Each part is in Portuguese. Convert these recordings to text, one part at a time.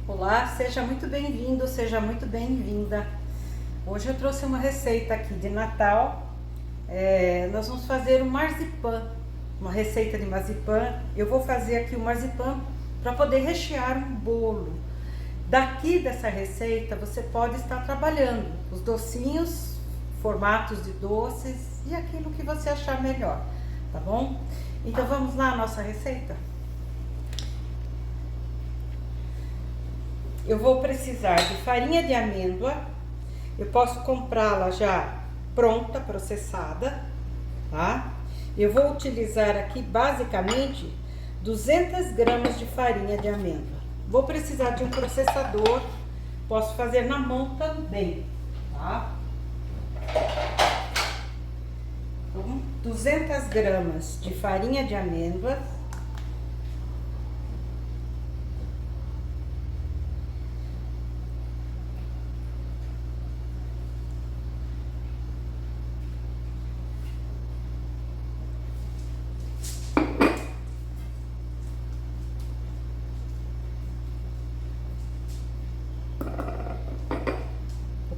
Olá, seja muito bem-vindo, seja muito bem-vinda. Hoje eu trouxe uma receita aqui de Natal. Nós vamos fazer um marzipan, uma receita de marzipan. Eu vou fazer aqui o marzipan para poder rechear um bolo. Daqui dessa receita você pode estar trabalhando os docinhos, formatos de doces e aquilo que você achar melhor, tá bom? Então vamos lá a nossa receita? Eu vou precisar de farinha de amêndoa. Eu posso comprá-la já pronta, processada, tá? Eu vou utilizar aqui basicamente 200 gramas de farinha de amêndoa. Vou precisar de um processador, posso fazer na mão também, tá? Então, 200 gramas de farinha de amêndoa.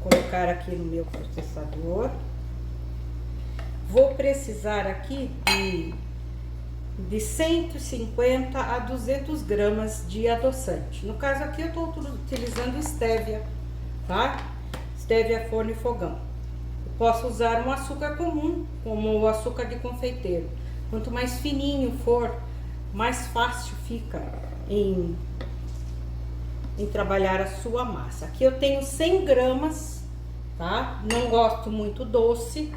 Colocar aqui no meu processador. Vou precisar aqui de 150 a 200 gramas de adoçante. No caso aqui eu estou utilizando stevia, tá? Stevia forno e fogão. Eu posso usar um açúcar comum, como o açúcar de confeiteiro. Quanto mais fininho for, mais fácil fica em trabalhar a sua massa. Aqui eu tenho 100 gramas, tá? Não gosto muito doce,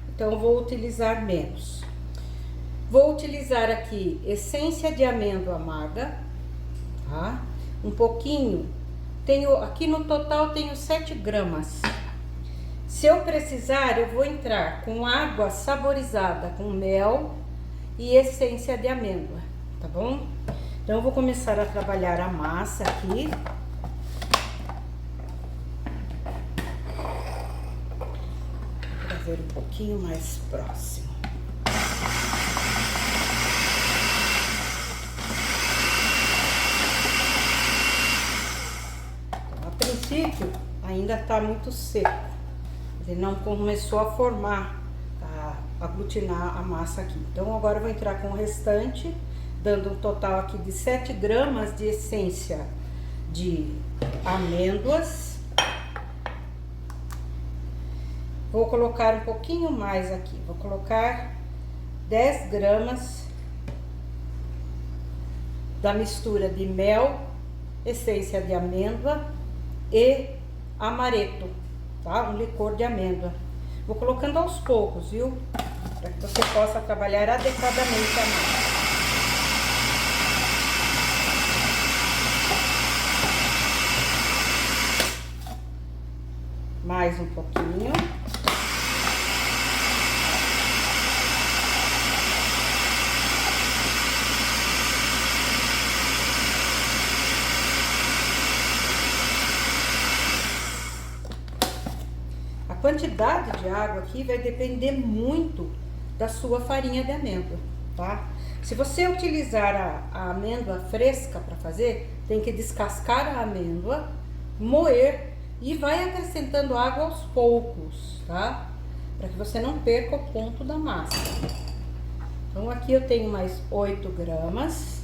então vou utilizar menos. Vou utilizar aqui essência de amêndoa amarga, tá? Um pouquinho, aqui no total tenho 7 gramas. Se eu precisar, eu vou entrar com água saborizada com mel e essência de amêndoa, tá bom? Então, eu vou começar a trabalhar a massa aqui. Vou fazer um pouquinho mais próximo. Então, a princípio, ainda tá muito seco. Ele não começou a formar, a aglutinar a massa aqui. Então, agora eu vou entrar com o restante, dando um total aqui de 7 gramas de essência de amêndoas. Vou colocar um pouquinho mais aqui, vou colocar 10 gramas da mistura de mel, essência de amêndoa e amaretto, tá? Um licor de amêndoa. Vou colocando aos poucos, viu? Para que você possa trabalhar adequadamente a massa. Mais um pouquinho. A quantidade de água aqui vai depender muito da sua farinha de amêndoa, tá? Se você utilizar a amêndoa fresca para fazer, tem que descascar a amêndoa, moer e vai acrescentando água aos poucos, tá? Para que você não perca o ponto da massa. Então, aqui eu tenho mais 8 gramas.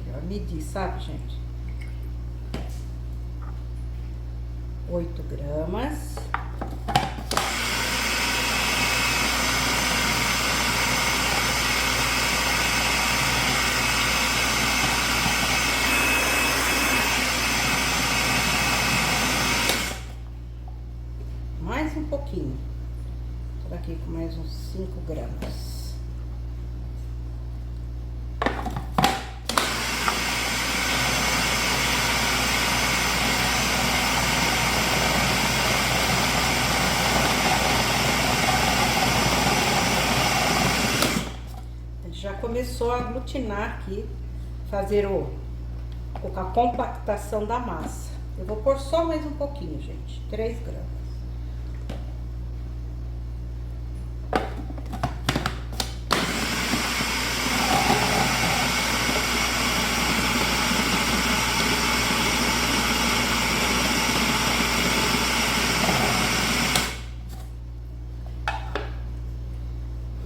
Eu medi, sabe, gente? 8 gramas. Mais um pouquinho. Tô aqui com mais uns 5 gramas. Já começou a aglutinar aqui, fazer com a compactação da massa. Eu vou pôr só mais um pouquinho, gente, 3 gramas.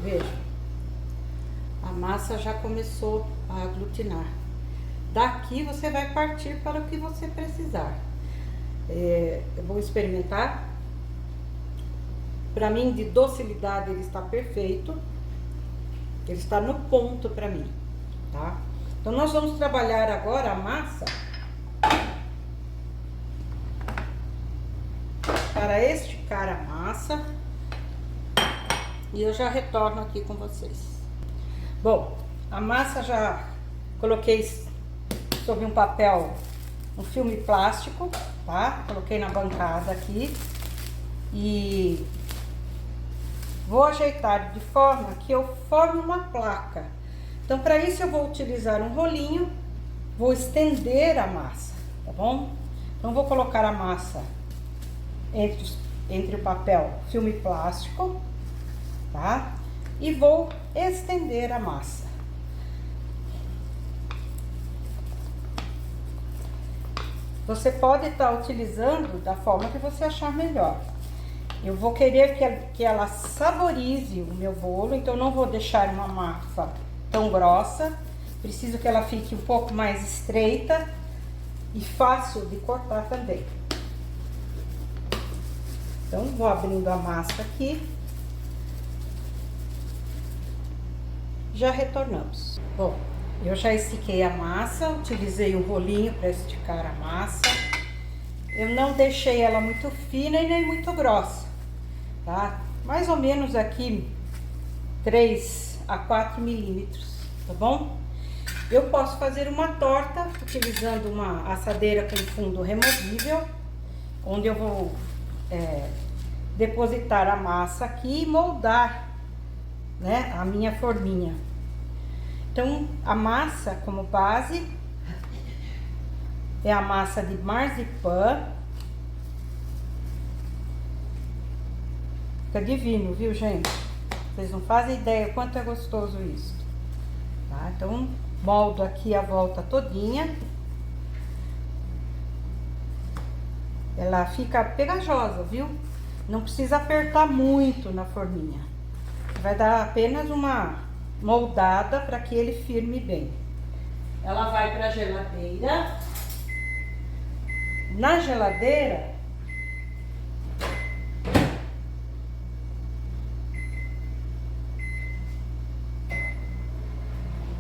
Veja, a massa já começou a aglutinar. Daqui você vai partir para o que você precisar. Eu vou experimentar. Para mim, de docilidade, ele está perfeito. Ele está no ponto para mim, tá? Então, nós vamos trabalhar agora a massa para esticar a massa. E eu já retorno aqui com vocês. Bom, a massa já coloquei sobre um papel, um filme plástico, tá? Coloquei na bancada aqui e vou ajeitar de forma que eu forme uma placa. Então, para isso eu vou utilizar um rolinho, vou estender a massa, tá bom? Então, vou colocar a massa entre o papel filme plástico, tá? E vou estender a massa. Você pode estar utilizando da forma que você achar melhor. Eu vou querer que ela saborize o meu bolo, então não vou deixar uma massa tão grossa. Preciso que ela fique um pouco mais estreita e fácil de cortar também. Então, vou abrindo a massa aqui. Já retornamos. Bom, eu já estiquei a massa, utilizei um rolinho para esticar a massa. Eu não deixei ela muito fina e nem muito grossa, tá? Mais ou menos aqui 3 a 4 milímetros, tá bom? Eu posso fazer uma torta utilizando uma assadeira com fundo removível, onde eu vou depositar a massa aqui e moldar, né, a minha forminha. Então, a massa como base é a massa de marzipan. Fica divino, viu, gente? Vocês não fazem ideia quanto é gostoso isso. Tá? Então, moldo aqui a volta todinha. Ela fica pegajosa, viu? Não precisa apertar muito na forminha. Vai dar apenas uma moldada para que ele firme bem. Ela vai para a geladeira. Na geladeira,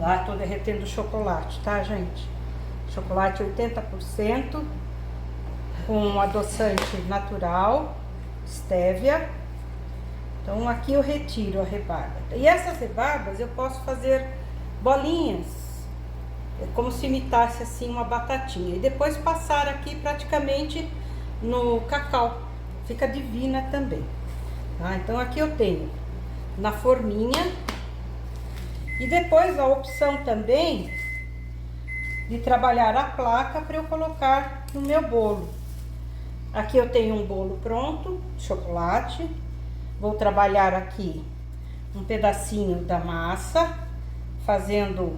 lá tô derretendo o chocolate, tá, gente? Chocolate 80%, com adoçante natural, stevia. Então, aqui eu retiro a rebarba. E essas rebarbas eu posso fazer bolinhas, como se imitasse assim uma batatinha. E depois passar aqui praticamente no cacau. Fica divina também. Tá? Então, aqui eu tenho na forminha. E depois a opção também de trabalhar a placa para eu colocar no meu bolo. Aqui eu tenho um bolo pronto, chocolate. Vou trabalhar aqui um pedacinho da massa, fazendo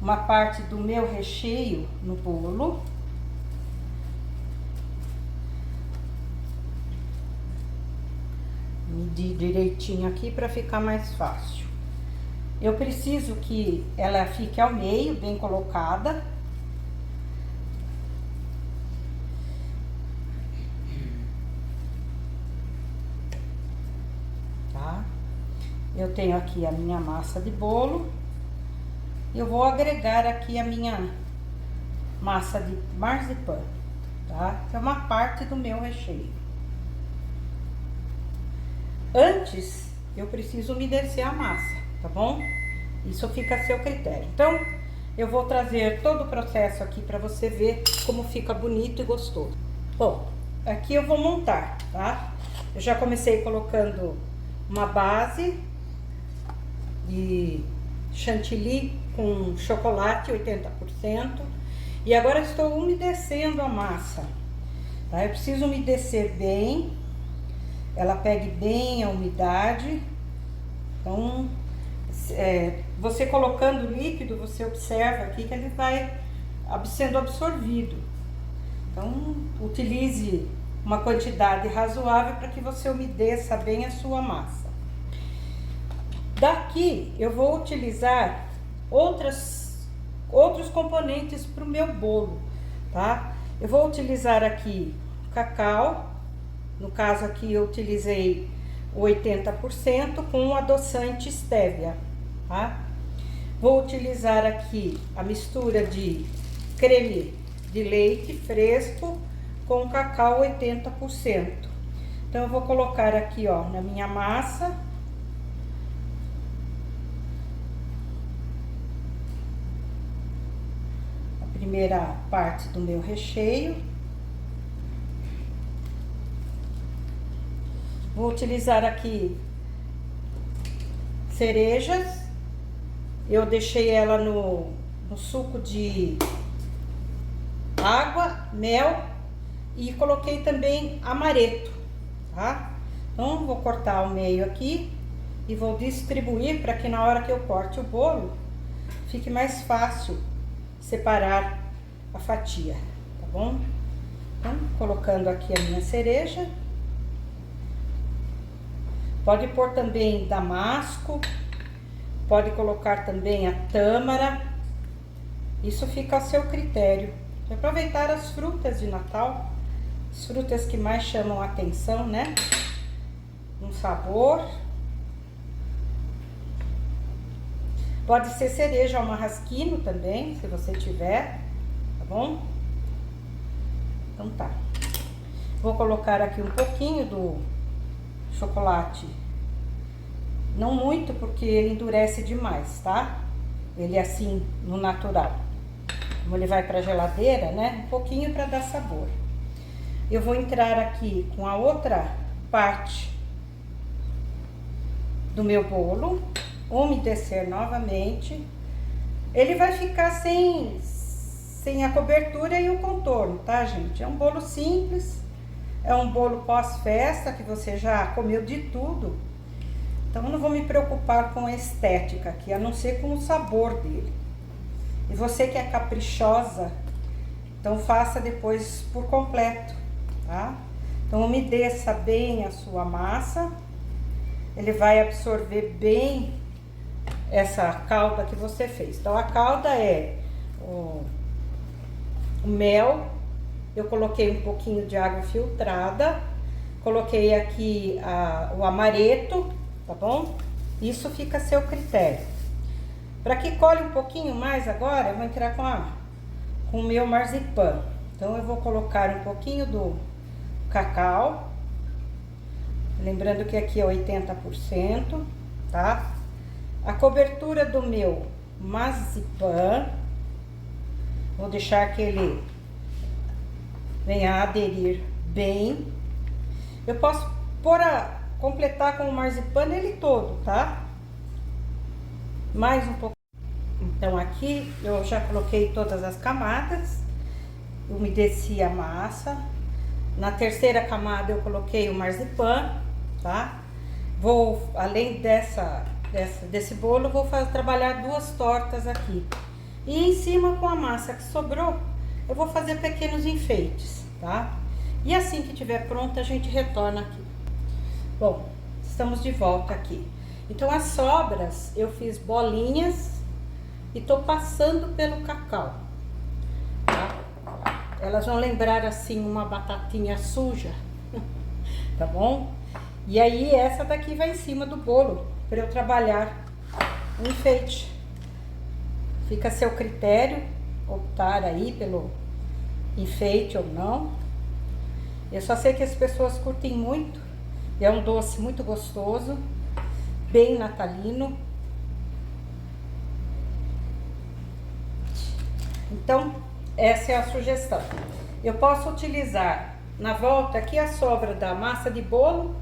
uma parte do meu recheio no bolo. Medir direitinho aqui para ficar mais fácil. Eu preciso que ela fique ao meio, bem colocada. Eu tenho aqui a minha massa de bolo. Eu vou agregar aqui a minha massa de marzipan, tá? Que é uma parte do meu recheio. Antes, eu preciso umedecer a massa, tá bom? Isso fica a seu critério. Então, eu vou trazer todo o processo aqui para você ver como fica bonito e gostoso. Bom, aqui eu vou montar, tá? Eu já comecei colocando uma base de chantilly com chocolate 80%. E agora estou umedecendo a massa, tá? Eu preciso umedecer bem, ela pegue bem a umidade. Então, você colocando o líquido, você observa aqui que ele vai sendo absorvido. Então, utilize uma quantidade razoável para que você umedeça bem a sua massa. Daqui, eu vou utilizar outros componentes para o meu bolo, tá? Eu vou utilizar aqui cacau, no caso aqui eu utilizei 80% com um adoçante stevia, tá? Vou utilizar aqui a mistura de creme de leite fresco com cacau 80%. Então eu vou colocar aqui, ó, na minha massa. Primeira parte do meu recheio. Vou utilizar aqui cerejas. Eu deixei ela no suco de água, mel e coloquei também amaretto, tá? Então, vou cortar ao meio aqui e vou distribuir para que na hora que eu corte o bolo fique mais fácil separar a fatia, tá bom? Então, colocando aqui a minha cereja. Pode pôr também damasco, pode colocar também a tâmara. Isso fica a seu critério. Aproveitar as frutas de Natal, as frutas que mais chamam a atenção, né? Um sabor. Pode ser cereja ou marrasquino também, se você tiver, tá bom? Então tá. Vou colocar aqui um pouquinho do chocolate. Não muito, porque ele endurece demais, tá? Ele é assim, no natural. Como ele vai pra geladeira, né? Um pouquinho para dar sabor. Eu vou entrar aqui com a outra parte do meu bolo. Umedecer novamente. Ele vai ficar sem a cobertura e o contorno, tá, gente? É um bolo simples, é um bolo pós-festa que você já comeu de tudo. Então, eu não vou me preocupar com a estética aqui, a não ser com o sabor dele. E você que é caprichosa, então faça depois por completo, tá? Então, umedeça bem a sua massa. Ele vai absorver bem essa calda que você fez. Então, a calda é o mel. Eu coloquei um pouquinho de água filtrada. Coloquei aqui o amaretto, tá bom? Isso fica a seu critério. Para que colhe um pouquinho mais agora, eu vou entrar com o meu marzipan. Então, eu vou colocar um pouquinho do cacau. Lembrando que aqui é 80%, tá? A cobertura do meu marzipan, vou deixar que ele venha a aderir bem. Eu posso completar com o marzipan ele todo, tá? Mais um pouco. Então, aqui eu já coloquei todas as camadas, umedeci a massa. Na terceira camada eu coloquei o marzipan, tá? Vou, além desse bolo, vou trabalhar duas tortas aqui. E em cima, com a massa que sobrou, eu vou fazer pequenos enfeites, tá? E assim que tiver pronta, a gente retorna aqui. Bom, estamos de volta aqui. Então, as sobras, eu fiz bolinhas e tô passando pelo cacau, tá? Elas vão lembrar, assim, uma batatinha suja, tá bom? E aí, essa daqui vai em cima do bolo, para eu trabalhar o enfeite. Fica a seu critério optar aí pelo enfeite ou não. Eu só sei que as pessoas curtem muito. É um doce muito gostoso, bem natalino. Então, essa é a sugestão. Eu posso utilizar na volta aqui a sobra da massa de bolo,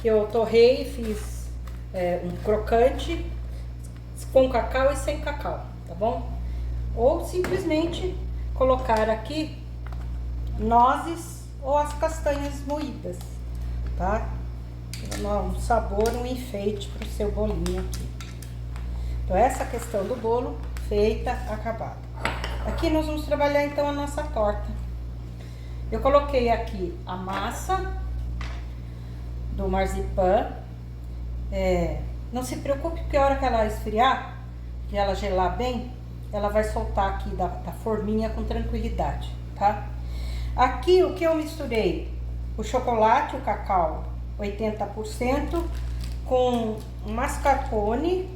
que eu torrei e fiz um crocante com cacau e sem cacau, tá bom? Ou simplesmente colocar aqui nozes ou as castanhas moídas, tá? Um sabor, um enfeite pro seu bolinho aqui. Então, essa questão do bolo feita, acabada. Aqui nós vamos trabalhar então a nossa torta. Eu coloquei aqui a massa do marzipan. Não se preocupe, porque a hora que ela esfriar, que ela gelar bem, ela vai soltar aqui da forminha com tranquilidade, tá? Aqui o que eu misturei? O chocolate, o cacau 80%, com mascarpone.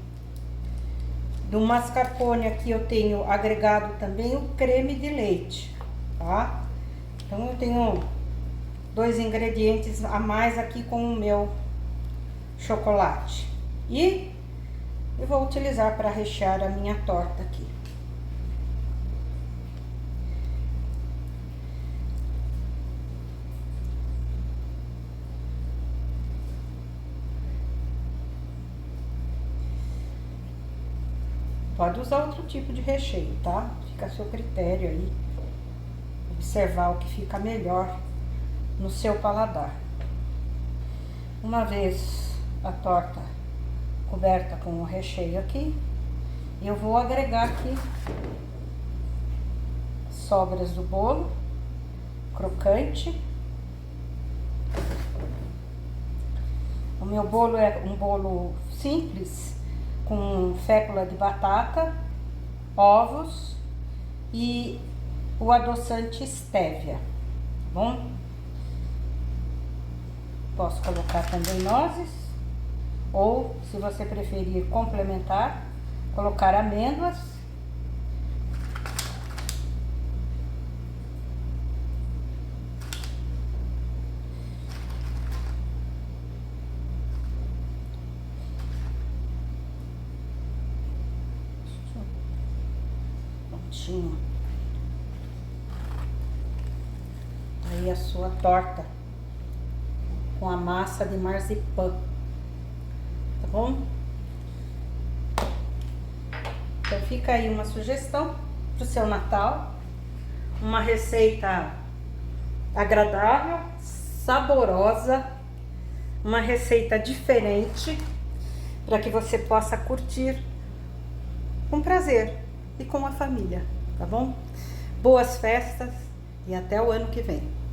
Do mascarpone aqui eu tenho agregado também o creme de leite, tá? Então eu tenho 2 ingredientes a mais aqui com o meu chocolate. E eu vou utilizar para rechear a minha torta aqui. Pode usar outro tipo de recheio, tá? Fica a seu critério aí. Observar o que fica melhor no seu paladar. Uma vez a torta coberta com o recheio aqui, eu vou agregar aqui sobras do bolo crocante. O meu bolo é um bolo simples, com fécula de batata, ovos e o adoçante stevia, tá bom? Posso colocar também nozes, ou, se você preferir complementar, colocar amêndoas. Prontinho. Aí a sua torta com a massa de marzipan, tá bom? Então fica aí uma sugestão pro seu Natal, uma receita agradável, saborosa, uma receita diferente para que você possa curtir com prazer e com a família, tá bom? Boas festas e até o ano que vem.